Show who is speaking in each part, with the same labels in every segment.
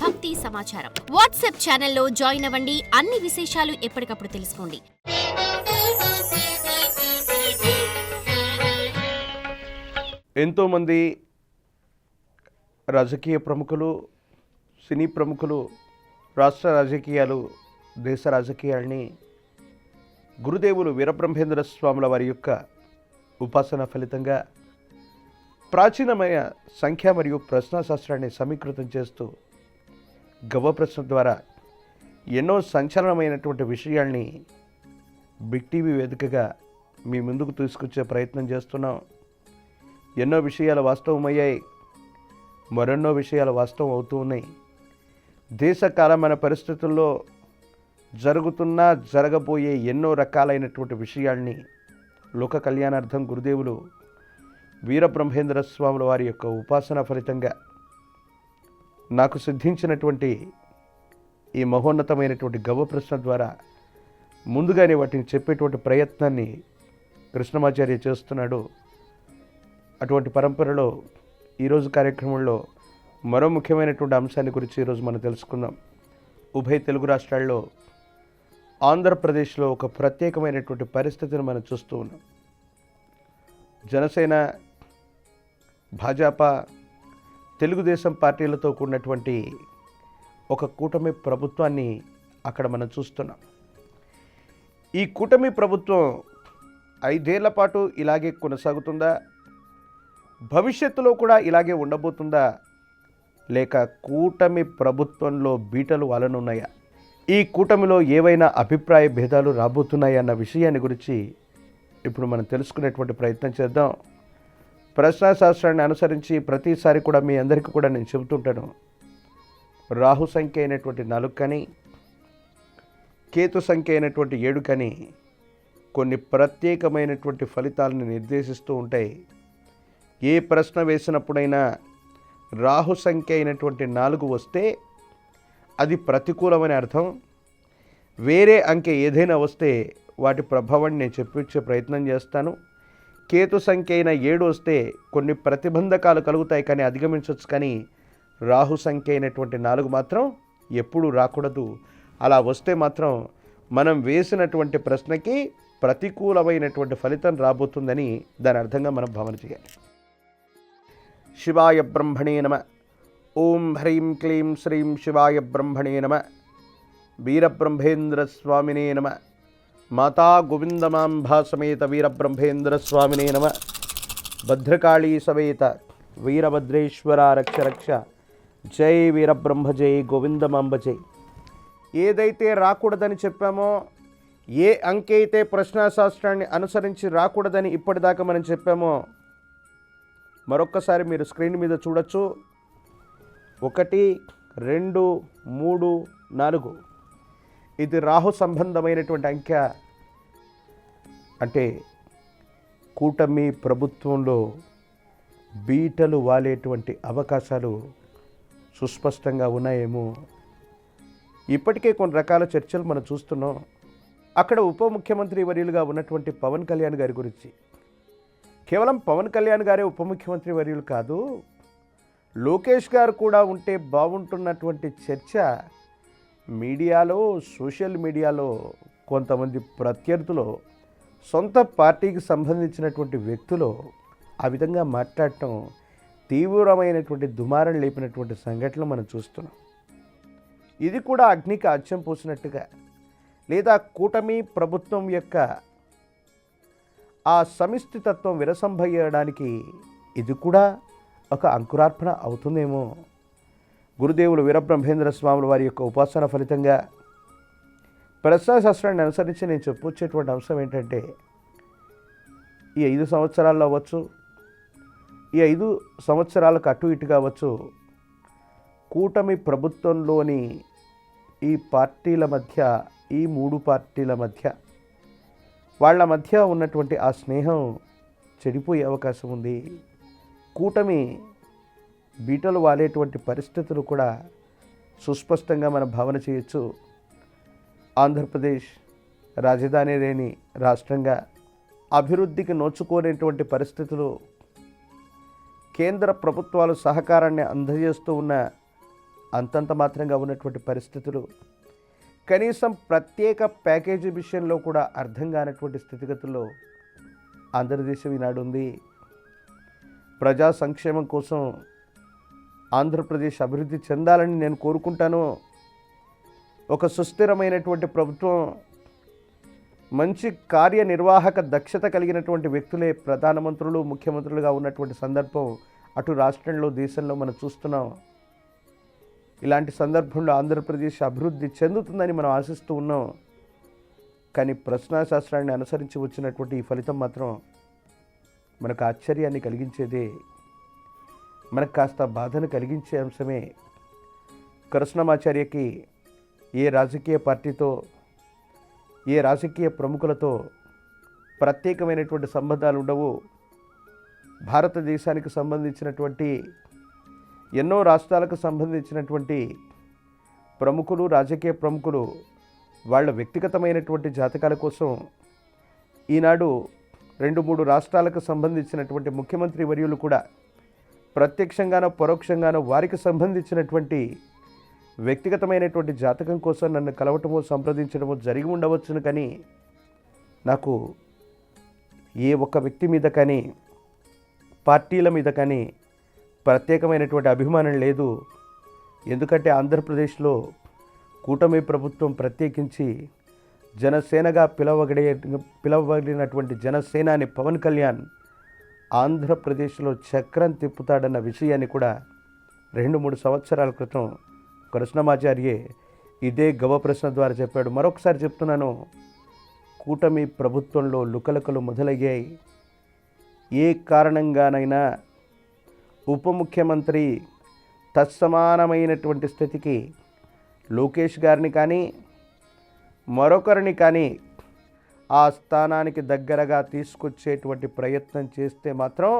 Speaker 1: భక్తి సమాచారం. వాట్సాప్ ఛానల్లో జాయిన్ అవ్వండి. అన్ని విశేషాలు ఎప్పటికప్పుడు తెలుసుకోండి.
Speaker 2: ఎంతోమంది రాజకీయ ప్రముఖులు, సినీ ప్రముఖులు, రాష్ట్ర రాజకీయాలు, దేశ రాజకీయాల్ని గురుదేవులు వీరబ్రహ్మేంద్ర స్వాముల వారి యొక్క ఉపాసన ఫలితంగా ప్రాచీనమైన సంఖ్య మరియు ప్రశ్నాశాస్త్రాన్ని సమీకృతం చేస్తూ గవ్వ ప్రశ్న ద్వారా ఎన్నో సంచలనమైనటువంటి విషయాల్ని బిగ్ టీవీ వేదికగా మీ ముందుకు తీసుకొచ్చే ప్రయత్నం చేస్తున్నాం. ఎన్నో విషయాలు వాస్తవమయ్యాయి, మరెన్నో విషయాలు వాస్తవం అవుతూ ఉన్నాయి. దేశ కాలమైన పరిస్థితుల్లో జరుగుతున్న జరగబోయే ఎన్నో రకాలైనటువంటి విషయాల్ని లోక కళ్యాణార్థం గురుదేవులు వీరబ్రహ్మేంద్ర స్వాముల వారి యొక్క ఉపాసన ఫలితంగా నాకు సిద్ధించినటువంటి ఈ మహోన్నతమైనటువంటి గవ్వ ప్రశ్న ద్వారా ముందుగానే వాటిని చెప్పేటువంటి ప్రయత్నాన్ని కృష్ణమాచార్య చేస్తున్నాడు. అటువంటి పరంపరలో ఈరోజు కార్యక్రమంలో మరో ముఖ్యమైనటువంటి అంశాన్ని గురించి ఈరోజు మనం తెలుసుకుందాం. ఉభయ తెలుగు రాష్ట్రాల్లో ఆంధ్రప్రదేశ్లో ఒక ప్రత్యేకమైనటువంటి పరిస్థితిని మనం చూస్తూ ఉన్నాం. జనసేన, భాజపా, తెలుగుదేశం పార్టీలతో కూడినటువంటి ఒక కూటమి ప్రభుత్వాన్ని అక్కడ మనం చూస్తున్నాం. ఈ కూటమి ప్రభుత్వం 5 ఏళ్ల పాటు ఇలాగే కొనసాగుతుందా, భవిష్యత్తులో కూడా ఇలాగే ఉండబోతుందా, లేక కూటమి ప్రభుత్వంలో బీటలు వాలనున్నాయా, ఈ కూటమిలో ఏవైనా అభిప్రాయ భేదాలు రాబోతున్నాయా అన్న విషయాన్ని గురించి ఇప్పుడు మనం తెలుసుకునేటువంటి ప్రయత్నం చేద్దాం. ప్రశ్నాశాస్త్రాన్ని అనుసరించి ప్రతిసారి కూడా మీ అందరికీ కూడా నేను చెబుతుంటాను, రాహు సంఖ్య అయినటువంటి 4 కానీ, కేతు సంఖ్య అయినటువంటి 7 కానీ కొన్ని ప్రత్యేకమైనటువంటి ఫలితాలను నిర్దేశిస్తూ ఉంటాయి. ఏ ప్రశ్న వేసినప్పుడైనా రాహు సంఖ్య అయినటువంటి 4 వస్తే అది ప్రతికూలమని అర్థం. వేరే అంకె ఏదైనా వస్తే వాటి ప్రభావాన్ని నేను చెప్పించే ప్రయత్నం చేస్తాను. కేతు సంఖ్య అయిన 7 వస్తే కొన్ని ప్రతిబంధకాలు కలుగుతాయి, కానీ అధిగమించవచ్చు. కానీ రాహు సంఖ్య అయినటువంటి 4 మాత్రం ఎప్పుడూ రాకూడదు. అలా వస్తే మాత్రం మనం వేసినటువంటి ప్రశ్నకి ప్రతికూలమైనటువంటి ఫలితం రాబోతుందని దాని అర్థంగా మనం భావన చేయాలి. శివాయ బ్రహ్మణే నమ. ఓం హ్రీం క్లీం శ్రీం శివాయ బ్రహ్మణే నమ. వీరబ్రహ్మేంద్ర స్వామినే నమ. మాతా గోవిందమాంబా సమేత వీరబ్రహ్మేంద్ర స్వామినే నమ. భద్రకాళీ సమేత వీరభద్రేశ్వర రక్ష రక్ష. జై వీరబ్రహ్మ జై, గోవిందమాంబ జై. ఏదైతే రాకూడదని చెప్పామో, ఏ అంకె అయితే ప్రశ్నాశాస్త్రాన్ని అనుసరించి రాకూడదని ఇప్పటిదాకా మనం చెప్పామో, మరొక్కసారి మీరు స్క్రీన్ మీద చూడొచ్చు. 1, 2, 3, 4 ఇది రాహు సంబంధమైనటువంటి అంకె. అంటే కూటమి ప్రభుత్వంలో బీటలు వాలేటువంటి అవకాశాలు సుస్పష్టంగా ఉన్నాయేమో. ఇప్పటికే కొన్ని రకాల చర్చలు మనం చూస్తున్నాం. అక్కడ ఉప ముఖ్యమంత్రి వర్యులుగా ఉన్నటువంటి పవన్ కళ్యాణ్ గారి గురించి, కేవలం పవన్ కళ్యాణ్ గారే ఉప ముఖ్యమంత్రి వర్యులు కాదు, లోకేష్ గారు కూడా ఉంటే బాగుంటున్నటువంటి చర్చ మీడియాలో, సోషల్ మీడియాలో కొంతమంది ప్రత్యర్థులు, సొంత పార్టీకి సంబంధించినటువంటి వ్యక్తులు ఆ విధంగా మాట్లాడటం తీవ్రమైనటువంటి దుమారం లేపినటువంటి సంఘటనలు మనం చూస్తున్నాం. ఇది కూడా అగ్నికి ఆజ్యం పోసినట్టుగా, లేదా కూటమి ప్రభుత్వం యొక్క ఆ సమిష్టితత్వం విరసంభయ్యడానికి ఇది కూడా ఒక అంకురార్పణ అవుతుందేమో. గురుదేవులు వీరబ్రహ్మేంద్ర స్వాముల వారి యొక్క ఉపాసన ఫలితంగా ప్రశ్నాశాస్త్రాన్ని అనుసరించి నేను చెప్పొచ్చేటువంటి అంశం ఏంటంటే, ఈ 5 సంవత్సరాల్లో అవ్వచ్చు, ఈ 5 సంవత్సరాలకు అటు ఇటు కావచ్చు, కూటమి ప్రభుత్వంలోని ఈ పార్టీల మధ్య, ఈ 3 పార్టీల మధ్య, వాళ్ళ మధ్య ఉన్నటువంటి ఆ స్నేహం చెడిపోయే అవకాశం ఉంది. కూటమి బీటలు వాలేటువంటి పరిస్థితులు కూడా సుస్పష్టంగా మనం భావన చేయొచ్చు. ఆంధ్రప్రదేశ్ రాజధాని లేని రాష్ట్రంగా అభివృద్ధికి నోచుకోలేటువంటి పరిస్థితులు, కేంద్ర ప్రభుత్వాలు సహకారాన్ని అందజేస్తూ ఉన్న అంతంత మాత్రంగా ఉన్నటువంటి పరిస్థితులు, కనీసం ప్రత్యేక ప్యాకేజీ విషయంలో కూడా అర్థం కానటువంటి స్థితిగతుల్లో ఆంధ్రదేశం ఈనాడు ఉంది. ప్రజా సంక్షేమం కోసం ఆంధ్రప్రదేశ్ అభివృద్ధి చెందాలని నేను కోరుకుంటాను. ఒక సుస్థిరమైనటువంటి ప్రభుత్వం, మంచి కార్యనిర్వాహక దక్షత కలిగినటువంటి వ్యక్తులే ప్రధానమంత్రులు, ముఖ్యమంత్రులుగా ఉన్నటువంటి సందర్భం అటు రాష్ట్రంలో, దేశంలో మనం చూస్తున్నాం. ఇలాంటి సందర్భంలో ఆంధ్రప్రదేశ్ అభివృద్ధి చెందుతుందని మనం ఆశిస్తూ ఉన్నాం. కానీ ప్రశ్నాశాస్త్రాన్ని అనుసరించి వచ్చినటువంటి ఈ ఫలితం మాత్రం మనకు ఆశ్చర్యాన్ని కలిగించేదే, మనకు కాస్త బాధను కలిగించే అంశమే. కృష్ణమాచార్యకి ఏ రాజకీయ పార్టీతో, ఏ రాజకీయ ప్రముఖులతో ప్రత్యేకమైనటువంటి సంబంధాలు ఉండవు. భారతదేశానికి సంబంధించినటువంటి ఎన్నో రాష్ట్రాలకు సంబంధించినటువంటి ప్రముఖులు, రాజకీయ ప్రముఖులు వాళ్ళ వ్యక్తిగతమైనటువంటి జాతకాల కోసం ఈనాడు 2-3 రాష్ట్రాలకు సంబంధించినటువంటి ముఖ్యమంత్రి వర్యులు కూడా ప్రత్యక్షంగానో పరోక్షంగానో వారికి సంబంధించినటువంటి వ్యక్తిగతమైనటువంటి జాతకం కోసం నన్ను కలవటమో సంప్రదించడమో జరిగి ఉండవచ్చును. కానీ నాకు ఏ ఒక్క వ్యక్తి మీద కానీ, పార్టీల మీద కానీ ప్రత్యేకమైనటువంటి అభిమానం లేదు. ఎందుకంటే ఆంధ్రప్రదేశ్లో కూటమి ప్రభుత్వం, ప్రత్యేకించి జనసేనగా పిలవబడినటువంటి జనసేనాని పవన్ కళ్యాణ్ ఆంధ్రప్రదేశ్లో చక్రం తిప్పుతాడన్న విషయాన్ని కూడా 2-3 సంవత్సరాల క్రితం కృష్ణమాచార్యే ఇదే గవ ప్రశ్న ద్వారా చెప్పాడు. మరొకసారి చెప్తున్నాను, కూటమి ప్రభుత్వంలో లుకలుకలు మొదలయ్యాయి. ఏ కారణంగానైనా ఉప ముఖ్యమంత్రి తత్సమానమైనటువంటి స్థితికి లోకేష్ గారిని కానీ మరొకరిని కానీ ఆ స్థానానికి దగ్గరగా తీసుకొచ్చేటువంటి ప్రయత్నం చేస్తే మాత్రం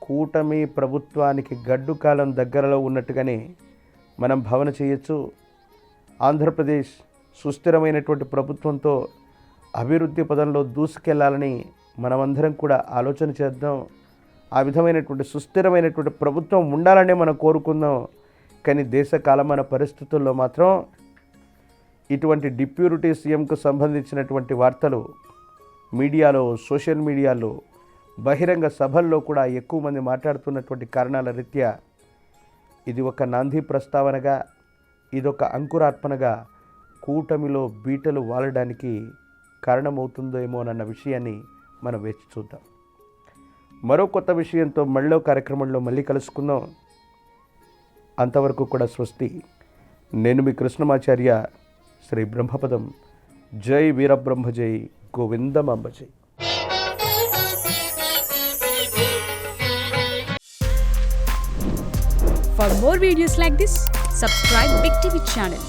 Speaker 2: కూటమి ప్రభుత్వానికి గడ్డు కాలం దగ్గరలో ఉన్నట్టుగానే మనం భావన చేయొచ్చు. ఆంధ్రప్రదేశ్ సుస్థిరమైనటువంటి ప్రభుత్వంతో అభివృద్ధి పదంలో దూసుకెళ్లాలని మనమందరం కూడా ఆలోచన చేద్దాం. ఆ విధమైనటువంటి సుస్థిరమైనటువంటి ప్రభుత్వం ఉండాలనే మనం కోరుకుందాం. కానీ దేశ కాలమాన పరిస్థితుల్లో మాత్రం ఇటువంటి డిప్యూటీ సీఎంకు సంబంధించినటువంటి వార్తలు మీడియాలో, సోషల్ మీడియాలో, బహిరంగ సభల్లో కూడా ఎక్కువ మంది మాట్లాడుతున్నటువంటి కారణాల రీత్యా ఇది ఒక నాంది ప్రస్తావనగా, ఇదొక అంకురార్పణగా కూటమిలో బీటలు వాలడానికి కారణమవుతుందేమోనన్న విషయాన్ని మనం వేచి చూద్దాం. మరో కొత్త విషయంతో మళ్ళీ కార్యక్రమంలో మళ్ళీ కలుసుకుందాం. అంతవరకు కూడా స్వస్తి. నేను మీ కృష్ణమాచార్య. శ్రీ బ్రహ్మపదం. జై వీరబ్రహ్మ జై, గోవిందమాంబ జై.
Speaker 3: For more videos like this, subscribe Big TV channel.